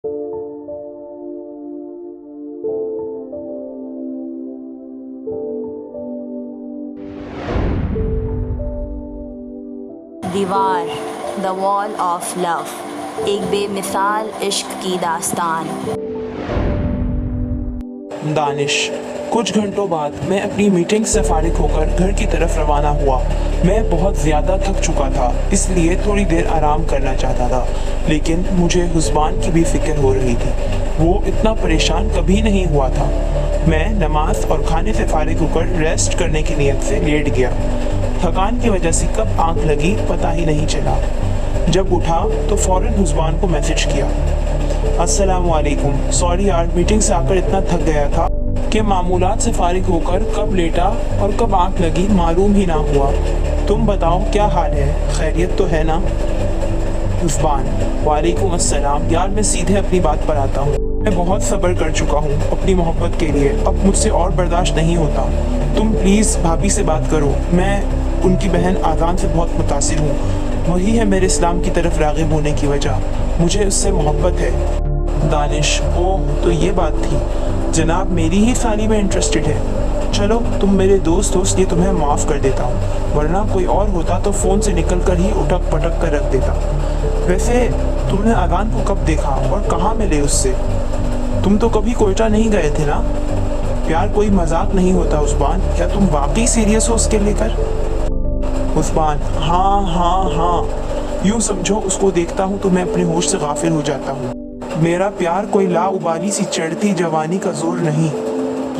دیوار، دا وال آف لو، ایک بے مثال عشق کی داستان۔ دانش، کچھ گھنٹوں بعد میں اپنی میٹنگ سے فارغ ہو کر گھر کی طرف روانہ ہوا۔ میں بہت زیادہ تھک چکا تھا، اس لیے تھوڑی دیر آرام کرنا چاہتا تھا، لیکن مجھے حسبان کی بھی فکر ہو رہی تھی۔ وہ اتنا پریشان کبھی نہیں ہوا تھا۔ میں نماز اور کھانے سے فارغ ہو کر ریسٹ کرنے کی نیت سے لیٹ گیا۔ تھکان کی وجہ سے کب آنکھ لگی پتہ ہی نہیں چلا۔ جب اٹھا تو فوراً حسبان کو میسج کیا، السلام علیکم، سوری یار، میٹنگ سے آ کر اتنا تھک گیا تھا کہ معمولات سے فارغ ہو کر کب لیٹا اور کب آنکھ لگی معلوم ہی نہ ہوا۔ تم بتاؤ کیا حال ہے، خیریت تو ہے نا؟ حسبان، وعلیکم السلام، یار میں سیدھے اپنی بات پر آتا ہوں۔ میں بہت صبر کر چکا ہوں اپنی محبت کے لیے، اب مجھ سے اور برداشت نہیں ہوتا۔ تم پلیز بھابھی سے بات کرو، میں ان کی بہن آذان سے بہت متاثر ہوں، وہی ہے میرے اسلام کی طرف راغب ہونے کی وجہ، مجھے اس سے محبت ہے۔ دانش، اوہ تو یہ بات تھی، جناب میری ہی سالی میں انٹرسٹڈ ہے۔ چلو تم میرے دوست ہو اس لیے تمہیں معاف کر دیتا ہوں، ورنہ کوئی اور ہوتا تو فون سے نکل کر ہی اٹک پٹک کر رکھ دیتا۔ ویسے تم نے آذان کو کب دیکھا اور کہاں ملے اس سے؟ تم تو کبھی کوئٹہ نہیں گئے تھے نا؟ پیار کوئی مذاق نہیں ہوتا حسبان، کیا تم واقعی سیریس ہو اس کے لے کر؟ حسبان، ہاں، یوں سمجھو اس کو دیکھتا ہوں تو میں اپنے ہوش سے غافل ہو جاتا ہوں۔ میرا پیار کوئی لا ابالی سی چڑھتی جوانی کا زور نہیں۔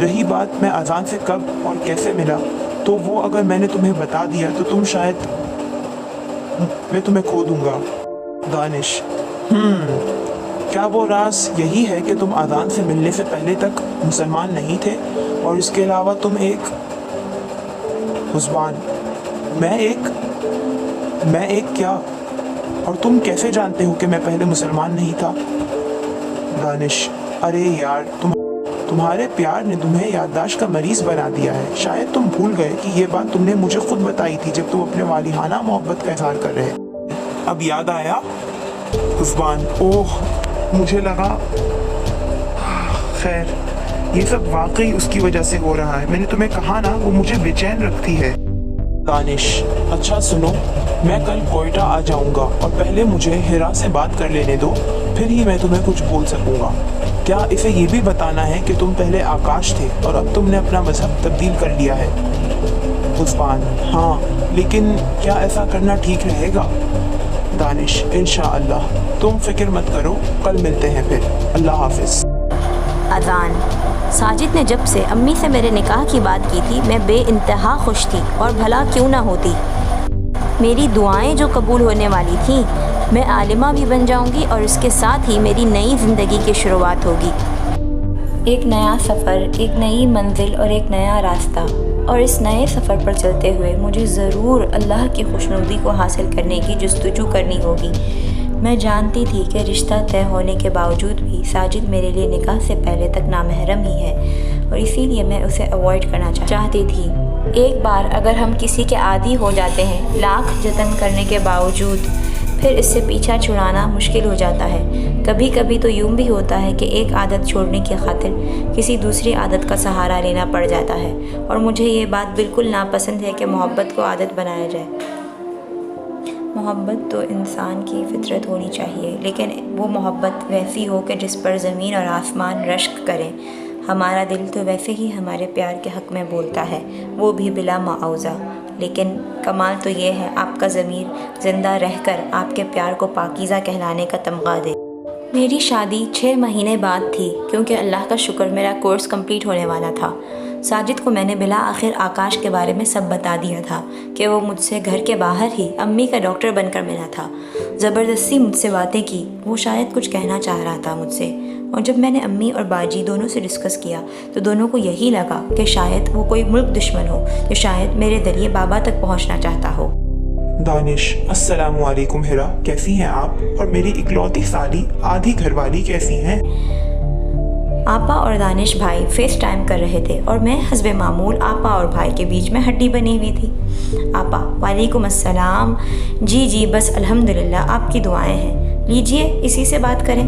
رہی بات میں آذان سے کب اور کیسے ملا، تو وہ اگر میں نے تمہیں بتا دیا تو تم شاید میں تمہیں کھو دوں گا۔ دانش، کیا وہ راز یہی ہے کہ تم آذان سے ملنے سے پہلے تک مسلمان نہیں تھے اور اس کے علاوہ تم ایک… حسبان، میں ایک کیا؟ اور تم کیسے جانتے ہو کہ میں پہلے مسلمان نہیں تھا؟ دانش، ارے یار تمہارے پیار نے تمہیں یادداشت کا مریض بنا دیا ہے، شاید تم بھول گئے کہ یہ بات تم نے مجھے خود بتائی تھی جب تم اپنے والہانہ محبت کا اظہار کر رہے۔ اب یاد آیا؟ حسبان، اوہ مجھے لگا، خیر یہ سب واقعی اس کی وجہ سے ہو رہا ہے، میں نے تمہیں کہا نا وہ مجھے بے چین رکھتی ہے۔ دانش، اچھا سنو، میں کل کوئٹہ آ جاؤں گا اور پہلے مجھے ہیرا سے بات کر لینے دو، پھر ہی میں تمہیں کچھ بول سکوں گا۔ کیا اسے یہ بھی بتانا ہے کہ تم پہلے آکاش تھے اور اب تم نے اپنا مذہب تبدیل کر لیا ہے؟ حسبان، ہاں، لیکن کیا ایسا کرنا ٹھیک رہے گا؟ دانش، انشاءاللہ، تم فکر مت کرو، کل ملتے ہیں پھر، اللہ حافظ۔ اذان، ساجد نے جب سے امی سے میرے نکاح کی بات کی تھی میں بے انتہا خوش تھی، اور بھلا کیوں نہ ہوتی۔ میری دعائیں جو قبول ہونے والی تھیں، میں عالمہ بھی بن جاؤں گی اور اس کے ساتھ ہی میری نئی زندگی کی شروعات ہوگی۔ ایک نیا سفر، ایک نئی منزل اور ایک نیا راستہ، اور اس نئے سفر پر چلتے ہوئے مجھے ضرور اللہ کی خوشنودی کو حاصل کرنے کی جستجو کرنی ہوگی۔ میں جانتی تھی کہ رشتہ طے ہونے کے باوجود بھی ساجد میرے لیے نکاح سے پہلے تک نامحرم ہی ہے، اور اسی لیے میں اسے اوائڈ کرنا چاہتی تھی۔ ایک بار اگر ہم کسی کے عادی ہو جاتے ہیں، لاکھ جتن کرنے کے باوجود پھر اس سے پیچھا چھڑانا مشکل ہو جاتا ہے۔ کبھی کبھی تو یوں بھی ہوتا ہے کہ ایک عادت چھوڑنے کی خاطر کسی دوسری عادت کا سہارا لینا پڑ جاتا ہے، اور مجھے یہ بات بالکل ناپسند ہے کہ محبت کو عادت بنایا جائے۔ محبت تو انسان کی فطرت ہونی چاہیے، لیکن وہ محبت ویسی ہو کہ جس پر زمین اور آسمان رشک کریں۔ ہمارا دل تو ویسے ہی ہمارے پیار کے حق میں بولتا ہے، وہ بھی بلا معاوضہ، لیکن کمال تو یہ ہے آپ کا ضمیر زندہ رہ کر آپ کے پیار کو پاکیزہ کہلانے کا تمغہ دے۔ میری شادی 6 مہینے بعد تھی، کیونکہ اللہ کا شکر میرا کورس کمپلیٹ ہونے والا تھا۔ ساجد کو میں نے بالآخر آکاش کے بارے میں سب بتا دیا تھا کہ وہ مجھ سے گھر کے باہر ہی امی کا ڈاکٹر بن کر ملا تھا۔ زبردستی مجھ سے باتیں کی، وہ شاید کچھ کہنا چاہ رہا تھا مجھ سے، اور جب میں نے امی اور باجی دونوں سے ڈسکس کیا تو دونوں کو یہی لگا کہ شاید وہ کوئی ملک دشمن ہو جو شاید میرے ذریعے بابا تک پہنچنا چاہتا ہو۔ دانش، السلام علیکم ہیرا، کیسی ہیں آپ؟ اور میری اکلوتی سالی آدھی گھر والی کیسی ہیں؟ آپا اور دانش بھائی فیس ٹائم کر رہے تھے اور میں حسب معمول آپا اور بھائی کے بیچ میں ہڈی بنی ہوئی تھی۔ آپا، وعلیکم السلام، جی بس الحمدللہ، آپ کی دعائیں ہیں، لیجئے اسی سے بات کریں۔